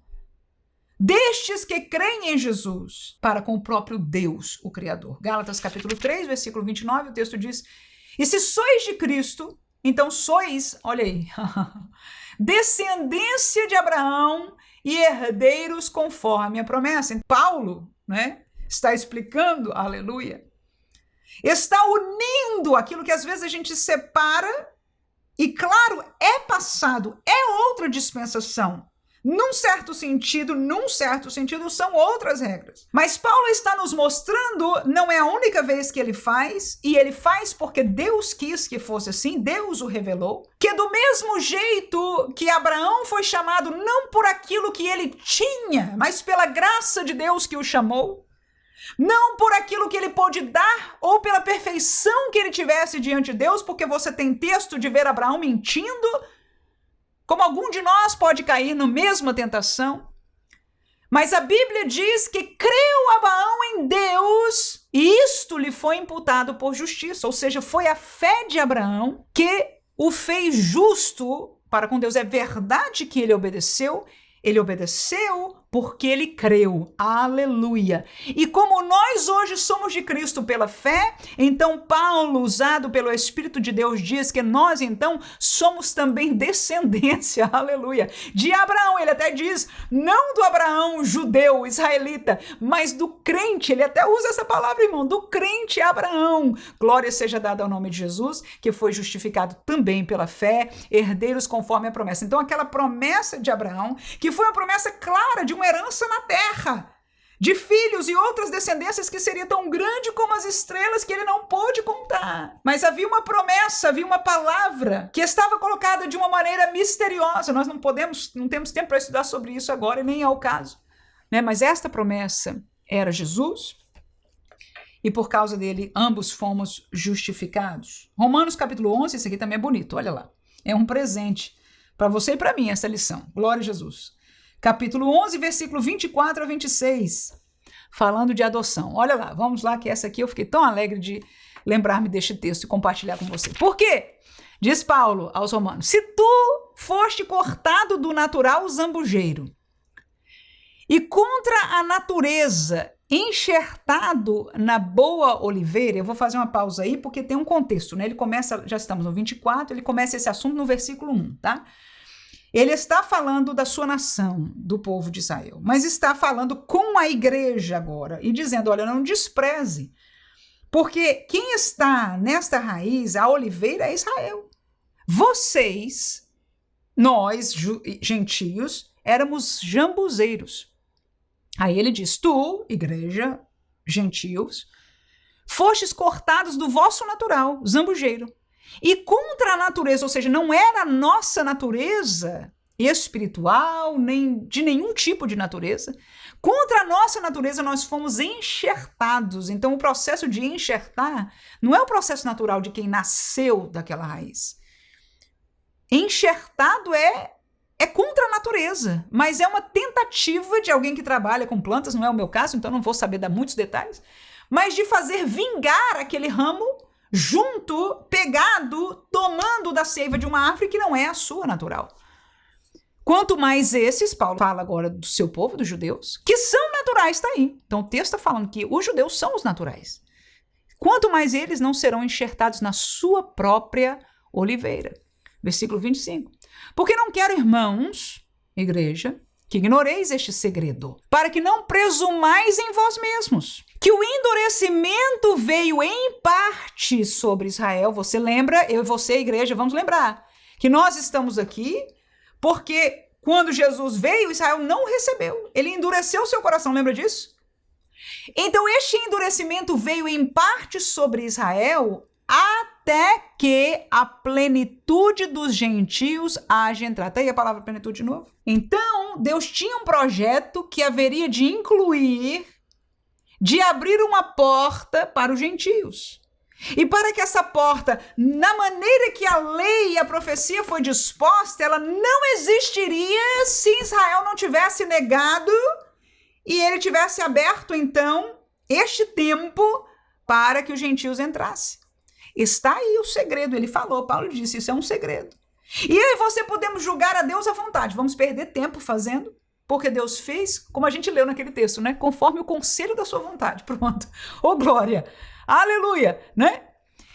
destes que creem em Jesus para com o próprio Deus, o Criador. Gálatas capítulo 3, versículo 29, o texto diz: e se sois de Cristo, então sois, olha aí, descendência de Abraão e herdeiros conforme a promessa. Paulo, né, está explicando, aleluia, está unindo aquilo que às vezes a gente separa, e claro, é passado, é outra dispensação. Num certo sentido, são outras regras. Mas Paulo está nos mostrando, não é a única vez que ele faz, e ele faz porque Deus quis que fosse assim, Deus o revelou, que do mesmo jeito que Abraão foi chamado não por aquilo que ele tinha, mas pela graça de Deus que o chamou, não por aquilo que ele pôde dar ou pela perfeição que ele tivesse diante de Deus, porque você tem texto de ver Abraão mentindo, como algum de nós pode cair na mesma tentação. Mas a Bíblia diz que creu Abraão em Deus e isto lhe foi imputado por justiça, ou seja, foi a fé de Abraão que o fez justo para com Deus. É verdade que ele obedeceu porque ele creu. Aleluia! E como nós hoje somos de Cristo pela fé, então Paulo, usado pelo Espírito de Deus, diz que nós então somos também descendência, aleluia, de Abraão. Ele até diz, não do Abraão judeu, israelita, mas do crente. Ele até usa essa palavra, irmão, do crente Abraão. Glória seja dada ao nome de Jesus, que foi justificado também pela fé, herdeiros conforme a promessa. Então aquela promessa de Abraão, que foi uma promessa clara de uma herança na terra, de filhos e outras descendências que seria tão grande como as estrelas que ele não pôde contar. Mas havia uma promessa, havia uma palavra que estava colocada de uma maneira misteriosa. Nós não temos tempo para estudar sobre isso agora e nem é o caso, né? Mas esta promessa era Jesus e por causa dele ambos fomos justificados. Romanos capítulo 11, isso aqui também é bonito, olha lá. É um presente para você e para mim essa lição. Glória a Jesus. Capítulo 11, versículo 24 a 26, falando de adoção. Olha lá, vamos lá, que essa aqui eu fiquei tão alegre de lembrar-me deste texto e compartilhar com você. Por quê? Diz Paulo aos Romanos, se tu foste cortado do natural zambujeiro e contra a natureza enxertado na boa oliveira, eu vou fazer uma pausa aí porque tem um contexto, né? Ele começa, já estamos no 24, ele começa esse assunto no versículo 1, tá? Ele está falando da sua nação, do povo de Israel, mas está falando com a igreja agora e dizendo, olha, não despreze, porque quem está nesta raiz, a oliveira, é Israel. Vocês, nós, gentios, éramos jambuzeiros. Aí ele diz, tu, igreja, gentios, fostes cortados do vosso natural, zambujeiro. E contra a natureza, ou seja, não era a nossa natureza espiritual, nem de nenhum tipo de natureza. Contra a nossa natureza nós fomos enxertados. Então o processo de enxertar não é o processo natural de quem nasceu daquela raiz. Enxertado é contra a natureza, mas é uma tentativa de alguém que trabalha com plantas, não é o meu caso, então não vou saber dar muitos detalhes, mas de fazer vingar aquele ramo junto, pegado, tomando da seiva de uma árvore que não é a sua natural. Quanto mais esses, Paulo fala agora do seu povo, dos judeus, que são naturais, está aí. Então o texto está falando que os judeus são os naturais. Quanto mais eles não serão enxertados na sua própria oliveira. Versículo 25. Porque não quero, irmãos, igreja, que ignoreis este segredo, para que não presumais em vós mesmos, que o endurecimento veio em parte sobre Israel. Você lembra, eu e você, igreja, vamos lembrar, que nós estamos aqui porque quando Jesus veio, Israel não o recebeu. Ele endureceu seu coração, lembra disso? Então este endurecimento veio em parte sobre Israel até que a plenitude dos gentios haja entrado. Tá aí a palavra plenitude de novo? Então, Deus tinha um projeto que haveria de incluir, de abrir uma porta para os gentios. E para que essa porta, na maneira que a lei e a profecia foi disposta, ela não existiria se Israel não tivesse negado e ele tivesse aberto, então, este tempo para que os gentios entrassem. Está aí o segredo, ele falou, Paulo disse, isso é um segredo. E eu e você podemos julgar a Deus à vontade, vamos perder tempo fazendo, porque Deus fez, como a gente leu naquele texto, né? Conforme o conselho da sua vontade, pronto. Ô glória, aleluia, né?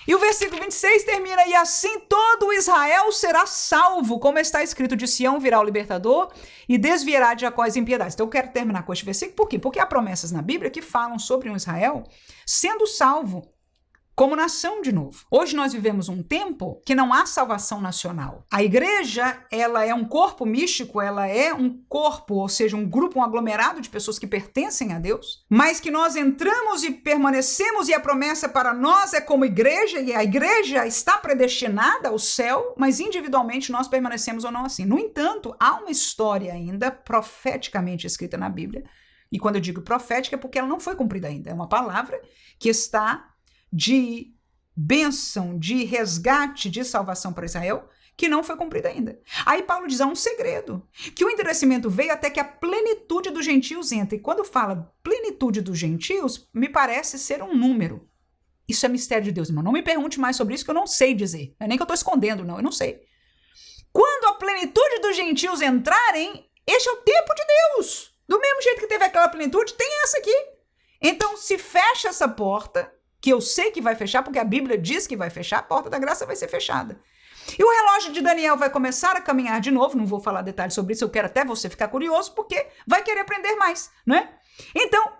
E o versículo 26 termina, e assim todo Israel será salvo, como está escrito, de Sião virá o libertador e desviará de Jacó as impiedades. Então eu quero terminar com este versículo, por quê? Porque há promessas na Bíblia que falam sobre um Israel sendo salvo como nação de novo. Hoje nós vivemos um tempo que não há salvação nacional. A igreja, ela é um corpo místico, ela é um corpo, ou seja, um grupo, um aglomerado de pessoas que pertencem a Deus, mas que nós entramos e permanecemos e a promessa para nós é como igreja, e a igreja está predestinada ao céu, mas individualmente nós permanecemos ou não assim. No entanto, há uma história ainda profeticamente escrita na Bíblia, e quando eu digo profética é porque ela não foi cumprida ainda. É uma palavra que está de bênção, de resgate, de salvação para Israel, que não foi cumprida ainda. Aí Paulo diz, há um segredo, que o endurecimento veio até que a plenitude dos gentios entre. E quando fala plenitude dos gentios, me parece ser um número. Isso é mistério de Deus, irmão. Não me pergunte mais sobre isso, que eu não sei dizer. Não é nem que eu estou escondendo, não, eu não sei. Quando a plenitude dos gentios entrarem, este é o tempo de Deus. Do mesmo jeito que teve aquela plenitude, tem essa aqui. Então, se fecha essa porta, que eu sei que vai fechar, porque a Bíblia diz que vai fechar, a porta da graça vai ser fechada. E o relógio de Daniel vai começar a caminhar de novo, não vou falar detalhes sobre isso, eu quero até você ficar curioso, porque vai querer aprender mais, não é? Então,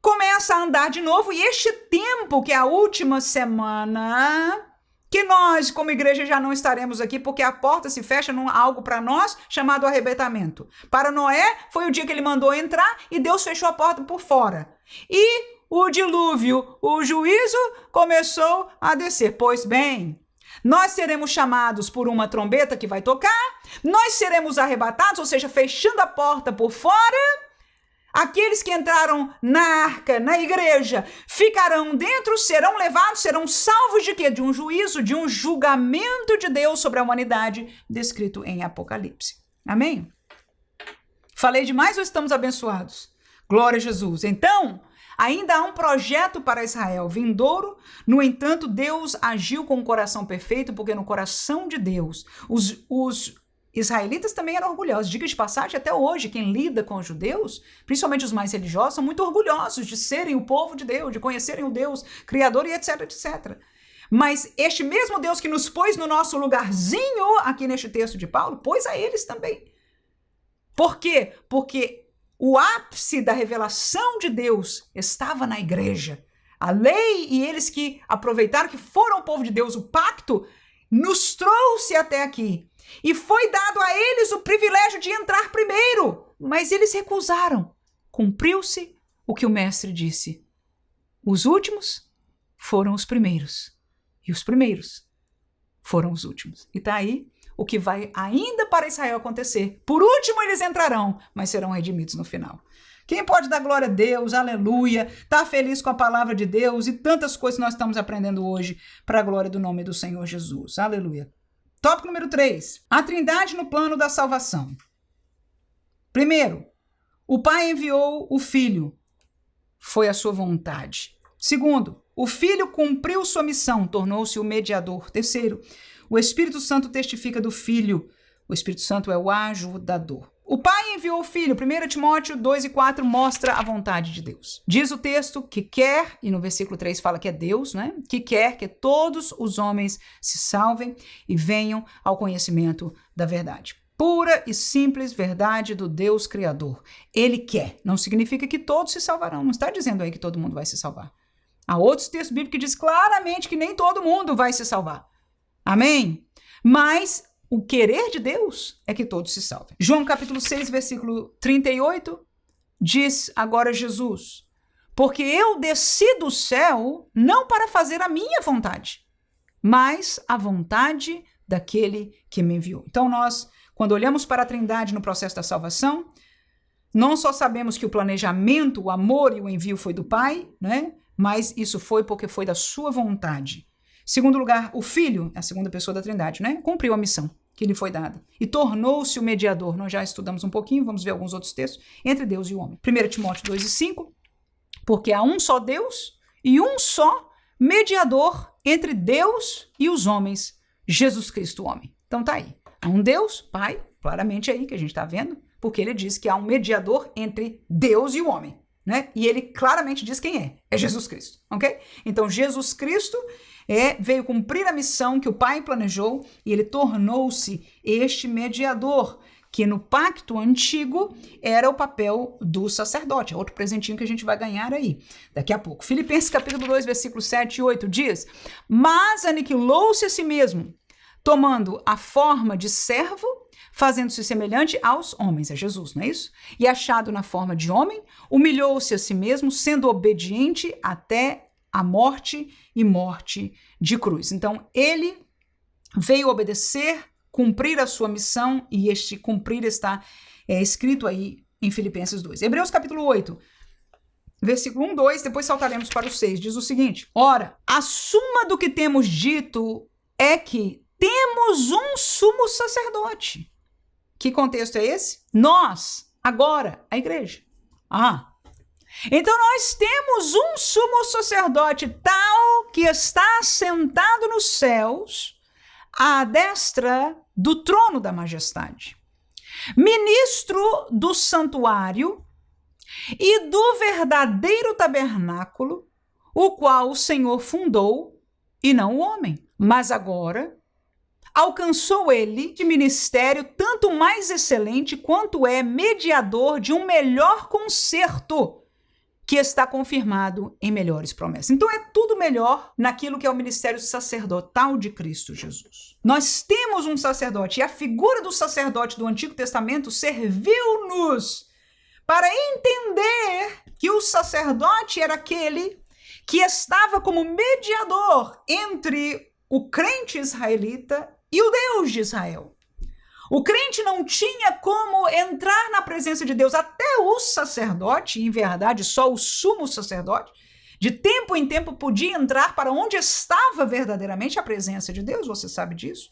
começa a andar de novo, e este tempo, que é a última semana, que nós, como igreja, já não estaremos aqui, porque a porta se fecha num algo para nós chamado arrebatamento. Para Noé, foi o dia que ele mandou entrar, e Deus fechou a porta por fora. E o dilúvio, o juízo começou a descer. Pois bem, nós seremos chamados por uma trombeta que vai tocar, nós seremos arrebatados, ou seja, fechando a porta por fora. Aqueles que entraram na arca, na igreja, ficarão dentro, serão levados, serão salvos de quê? De um juízo, de um julgamento de Deus sobre a humanidade, descrito em Apocalipse. Amém? Falei demais ou estamos abençoados? Glória a Jesus. Então, ainda há um projeto para Israel vindouro, no entanto, Deus agiu com um coração perfeito, porque no coração de Deus, os israelitas também eram orgulhosos. Diga de passagem, até hoje, quem lida com os judeus, principalmente os mais religiosos, são muito orgulhosos de serem o povo de Deus, de conhecerem o Deus Criador e etc, etc. Mas este mesmo Deus que nos pôs no nosso lugarzinho, aqui neste texto de Paulo, pôs a eles também. Por quê? Porque o ápice da revelação de Deus estava na igreja. A lei e eles que aproveitaram, que foram o povo de Deus, o pacto, nos trouxe até aqui. E foi dado a eles o privilégio de entrar primeiro, mas eles recusaram. Cumpriu-se o que o mestre disse. Os últimos foram os primeiros, e os primeiros foram os últimos. E está aí o que vai ainda para Israel acontecer. Por último, eles entrarão, mas serão redimidos no final. Quem pode dar glória a Deus, aleluia, tá feliz com a palavra de Deus e tantas coisas que nós estamos aprendendo hoje para a glória do nome do Senhor Jesus, aleluia. Tópico número 3, a Trindade no plano da salvação. Primeiro, o Pai enviou o Filho, foi a sua vontade. Segundo, o Filho cumpriu sua missão, tornou-se o mediador. Terceiro, o Espírito Santo testifica do Filho. O Espírito Santo é o ajudador. O Pai enviou o Filho. 1 Timóteo 2:4 mostra a vontade de Deus. Diz o texto que quer, e no versículo 3 fala que é Deus, né? Que quer que todos os homens se salvem e venham ao conhecimento da verdade. Pura e simples verdade do Deus Criador. Ele quer. Não significa que todos se salvarão. Não está dizendo aí que todo mundo vai se salvar. Há outros textos bíblicos que dizem claramente que nem todo mundo vai se salvar. Amém? Mas o querer de Deus é que todos se salvem. João capítulo 6, versículo 38, diz agora Jesus: porque eu desci do céu não para fazer a minha vontade, mas a vontade daquele que me enviou. Então nós, quando olhamos para a Trindade no processo da salvação, não só sabemos que o planejamento, o amor e o envio foi do Pai, né? Mas isso foi porque foi da sua vontade. Segundo lugar, o Filho, a segunda pessoa da Trindade, né? Cumpriu a missão que lhe foi dada e tornou-se o mediador. Nós já estudamos um pouquinho, vamos ver alguns outros textos, entre Deus e o homem. 1 Timóteo 2:5, porque há um só Deus e um só mediador entre Deus e os homens, Jesus Cristo, o homem. Então tá aí. Há um Deus, Pai, claramente aí que a gente está vendo, porque ele diz que há um mediador entre Deus e o homem, né? E ele claramente diz quem é. É Jesus Cristo, ok? Então Jesus Cristo veio cumprir a missão que o Pai planejou e ele tornou-se este mediador, que no pacto antigo era o papel do sacerdote. É outro presentinho que a gente vai ganhar aí daqui a pouco. Filipenses capítulo 2, versículos 7 e 8 diz: mas aniquilou-se a si mesmo, tomando a forma de servo, fazendo-se semelhante aos homens, a Jesus, não é isso? E achado na forma de homem, humilhou-se a si mesmo, sendo obediente até a morte e morte de cruz. Então, ele veio obedecer, cumprir a sua missão, e este cumprir está escrito aí em Filipenses 2. Hebreus capítulo 8, versículo 1, 2, depois saltaremos para o 6, diz o seguinte: ora, a suma do que temos dito é que temos um sumo sacerdote. Que contexto é esse? Nós, agora, a igreja. Então nós temos um sumo sacerdote tal que está sentado nos céus, à destra do trono da majestade, ministro do santuário e do verdadeiro tabernáculo, o qual o Senhor fundou e não o homem. Mas agora alcançou ele de ministério tanto mais excelente quanto é mediador de um melhor concerto, que está confirmado em melhores promessas. Então é tudo melhor naquilo que é o ministério sacerdotal de Cristo Jesus. Nós temos um sacerdote, e a figura do sacerdote do Antigo Testamento serviu-nos para entender que o sacerdote era aquele que estava como mediador entre o crente israelita e o Deus de Israel. O crente não tinha como entrar na presença de Deus, até o sacerdote, em verdade, só o sumo sacerdote, de tempo em tempo podia entrar para onde estava verdadeiramente a presença de Deus, você sabe disso.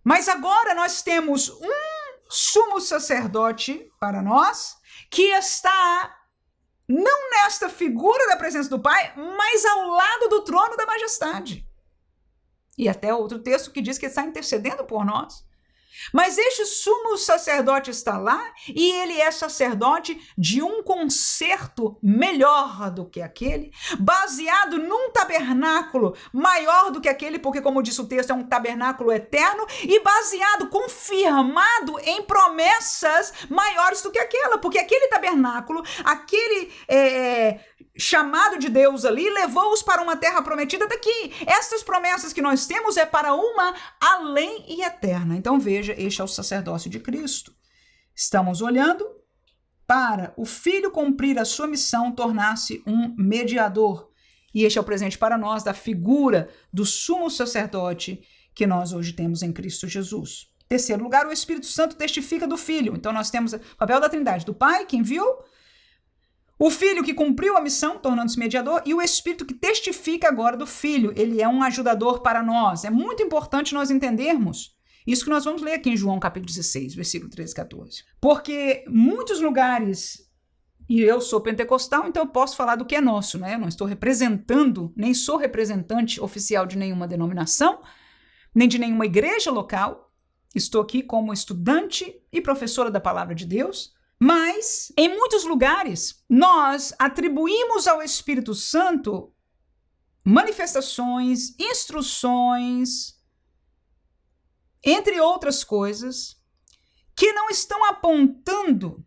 Mas agora nós temos um sumo sacerdote para nós, que está não nesta figura da presença do Pai, mas ao lado do trono da majestade. E até outro texto que diz que ele está intercedendo por nós. Mas este sumo sacerdote está lá e ele é sacerdote de um concerto melhor do que aquele, baseado num tabernáculo maior do que aquele, porque, como disse o texto, é um tabernáculo eterno, e baseado, confirmado em promessas maiores do que aquela, porque aquele tabernáculo, aquele chamado de Deus ali, levou-os para uma terra prometida daqui. Essas promessas que nós temos é para uma além e eterna. Então veja, este é o sacerdócio de Cristo. Estamos olhando para o Filho cumprir a sua missão, tornar-se um mediador. E este é o presente para nós da figura do sumo sacerdote que nós hoje temos em Cristo Jesus. Terceiro lugar, o Espírito Santo testifica do Filho. Então nós temos o papel da Trindade, do Pai que enviou, o Filho que cumpriu a missão, tornando-se mediador, e o Espírito que testifica agora do Filho. Ele é um ajudador para nós. É muito importante nós entendermos isso que nós vamos ler aqui em João capítulo 16, versículo 13 e 14. Porque muitos lugares, e eu sou pentecostal, então eu posso falar do que é nosso, né? Eu não estou representando, nem sou representante oficial de nenhuma denominação, nem de nenhuma igreja local. Estou aqui como estudante e professora da palavra de Deus. Mas, em muitos lugares, nós atribuímos ao Espírito Santo manifestações, instruções, entre outras coisas, que não estão apontando,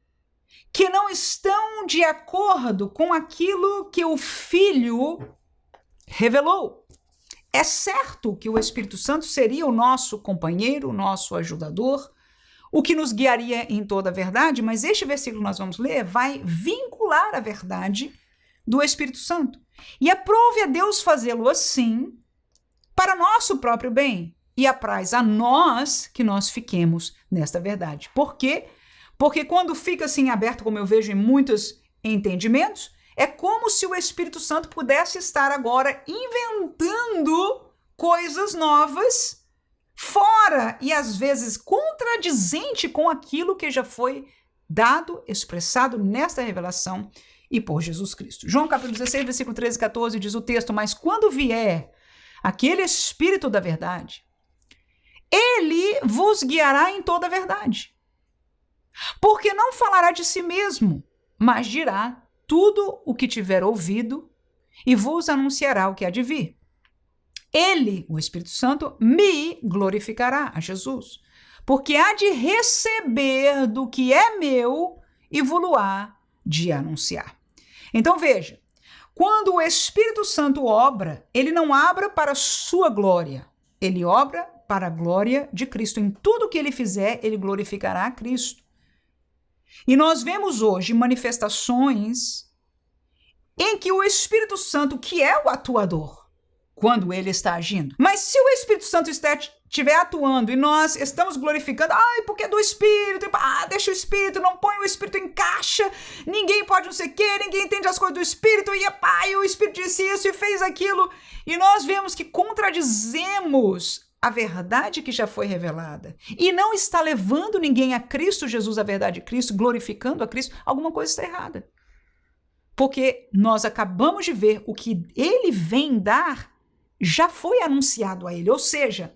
que não estão de acordo com aquilo que o Filho revelou. É certo que o Espírito Santo seria o nosso companheiro, o nosso ajudador, o que nos guiaria em toda a verdade, mas este versículo que nós vamos ler vai vincular a verdade do Espírito Santo. E aprove a Deus fazê-lo assim para nosso próprio bem, e apraz a nós que nós fiquemos nesta verdade. Por quê? Porque quando fica assim aberto, como eu vejo em muitos entendimentos, é como se o Espírito Santo pudesse estar agora inventando coisas novas fora e às vezes contradizente com aquilo que já foi dado, expressado nesta revelação e por Jesus Cristo. João capítulo 16, versículo 13 e 14 diz o texto: mas quando vier aquele Espírito da verdade, ele vos guiará em toda a verdade, porque não falará de si mesmo, mas dirá tudo o que tiver ouvido e vos anunciará o que há de vir. Ele, o Espírito Santo, me glorificará, a Jesus, porque há de receber do que é meu e vou-lo-á de anunciar. Então veja, quando o Espírito Santo obra, ele não obra para a sua glória, ele obra para a glória de Cristo. Em tudo que ele fizer, ele glorificará a Cristo. E nós vemos hoje manifestações em que o Espírito Santo, que é o atuador, quando ele está agindo. Mas se o Espírito Santo estiver atuando e nós estamos glorificando, porque é do Espírito, deixa o Espírito, não põe o Espírito em caixa, ninguém pode não sei o quê, ninguém entende as coisas do Espírito, e o Espírito disse isso e fez aquilo, e nós vemos que contradizemos a verdade que já foi revelada, e não está levando ninguém a Cristo Jesus, a verdade de Cristo, glorificando a Cristo, alguma coisa está errada. Porque nós acabamos de ver o que ele vem dar, já foi anunciado a ele, ou seja,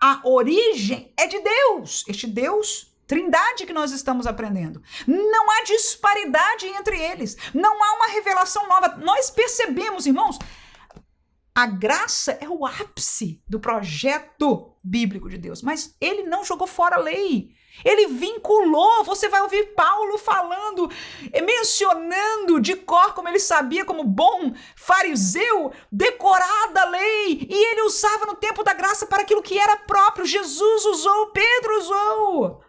a origem é de Deus, este Deus, Trindade que nós estamos aprendendo. Não há disparidade entre eles, não há uma revelação nova. Nós percebemos, irmãos, a graça é o ápice do projeto bíblico de Deus, mas ele não jogou fora a lei. Ele vinculou, você vai ouvir Paulo falando, mencionando de cor, como ele sabia, como bom fariseu, decorada a lei, e ele usava no tempo da graça para aquilo que era próprio. Jesus usou, Pedro usou.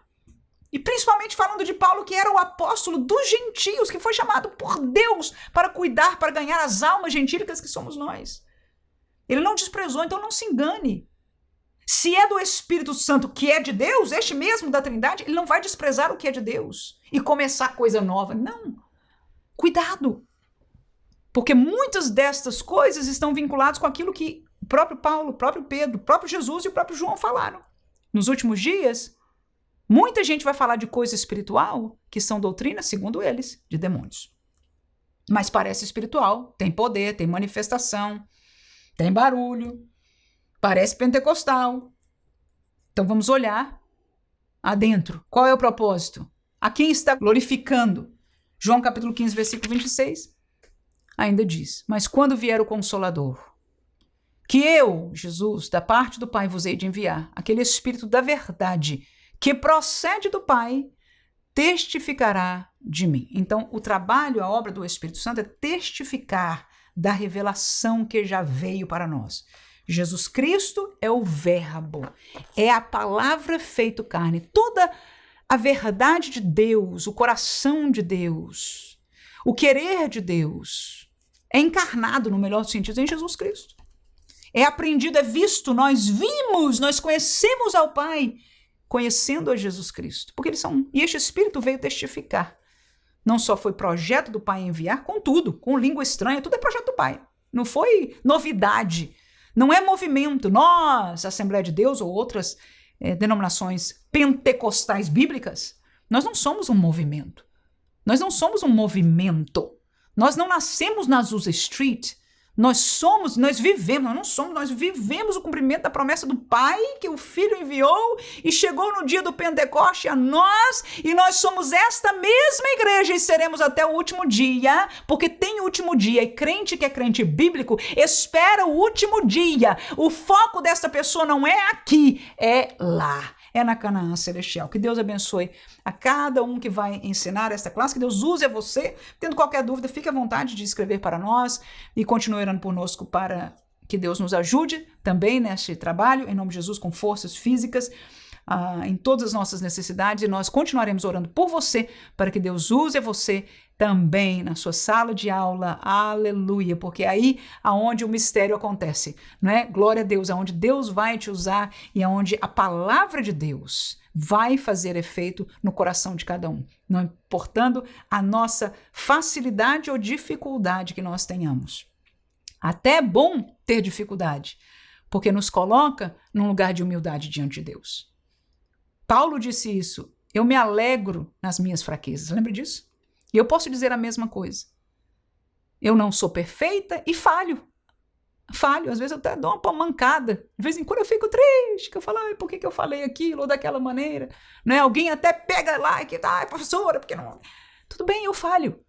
E principalmente falando de Paulo, que era o apóstolo dos gentios, que foi chamado por Deus para cuidar, para ganhar as almas gentílicas que somos nós. Ele não desprezou, então não se engane. Se é do Espírito Santo que é de Deus, este mesmo da Trindade, ele não vai desprezar o que é de Deus e começar coisa nova. Não. Cuidado. Porque muitas destas coisas estão vinculadas com aquilo que o próprio Paulo, o próprio Pedro, o próprio Jesus e o próprio João falaram. Nos últimos dias, muita gente vai falar de coisa espiritual que são doutrinas, segundo eles, de demônios. Mas parece espiritual, tem poder, tem manifestação, tem barulho, parece pentecostal. Então vamos olhar adentro. Qual é o propósito? A quem está glorificando? João capítulo 15, versículo 26, ainda diz: mas quando vier o Consolador, que eu, Jesus, da parte do Pai vos hei de enviar, aquele Espírito da verdade, que procede do Pai, testificará de mim. Então o trabalho, a obra do Espírito Santo é testificar da revelação que já veio para nós. Jesus Cristo é o Verbo, é a palavra feito carne, toda a verdade de Deus, o coração de Deus, o querer de Deus, é encarnado, no melhor sentido, em Jesus Cristo. É aprendido, é visto, nós vimos, nós conhecemos ao Pai, conhecendo a Jesus Cristo, porque eles são, e este Espírito veio testificar. Não só foi projeto do Pai enviar, com tudo, com língua estranha, tudo é projeto do Pai. Não foi novidade, não é movimento. Nós, Assembleia de Deus ou outras denominações pentecostais bíblicas, nós não somos um movimento. Nós não somos um movimento. Nós não nascemos na Azusa Street, Nós vivemos o cumprimento da promessa do Pai que o Filho enviou e chegou no dia do Pentecoste a nós, e nós somos esta mesma igreja e seremos até o último dia, porque tem o último dia, e crente que é crente bíblico espera o último dia. O foco desta pessoa não é aqui, é lá. É na Canaã Celestial. Que Deus abençoe a cada um que vai ensinar esta classe, que Deus use a você. Tendo qualquer dúvida, fique à vontade de escrever para nós e continue orando conosco para que Deus nos ajude também neste trabalho, em nome de Jesus, com forças físicas, em todas as nossas necessidades, e nós continuaremos orando por você, para que Deus use você também na sua sala de aula, aleluia, porque é aí aonde o mistério acontece, não é? Glória a Deus, aonde Deus vai te usar e aonde a palavra de Deus vai fazer efeito no coração de cada um, não importando a nossa facilidade ou dificuldade que nós tenhamos. Até é bom ter dificuldade, porque nos coloca num lugar de humildade diante de Deus. Paulo disse isso, eu me alegro nas minhas fraquezas, lembra disso? E eu posso dizer a mesma coisa. Eu não sou perfeita e falho. Às vezes eu até dou uma mancada. De vez em quando eu fico triste, que eu falo, por que eu falei aquilo ou daquela maneira? Não é? Alguém até pega lá e que, professora, porque não... Tudo bem, eu falho.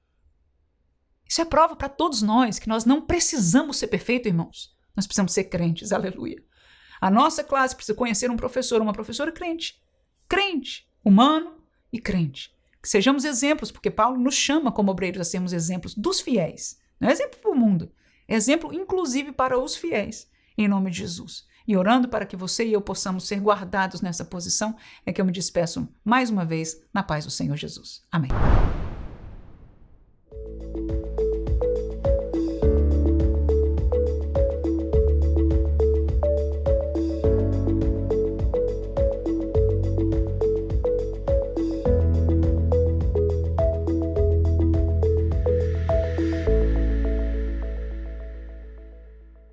Isso é prova para todos nós, que nós não precisamos ser perfeitos, irmãos. Nós precisamos ser crentes, aleluia. A nossa classe precisa conhecer um professor, uma professora crente. Crente, humano e crente. Que sejamos exemplos, porque Paulo nos chama como obreiros a sermos exemplos dos fiéis. Não é exemplo para o mundo, é exemplo inclusive para os fiéis, em nome de Jesus. E orando para que você e eu possamos ser guardados nessa posição, é que eu me despeço mais uma vez na paz do Senhor Jesus. Amém.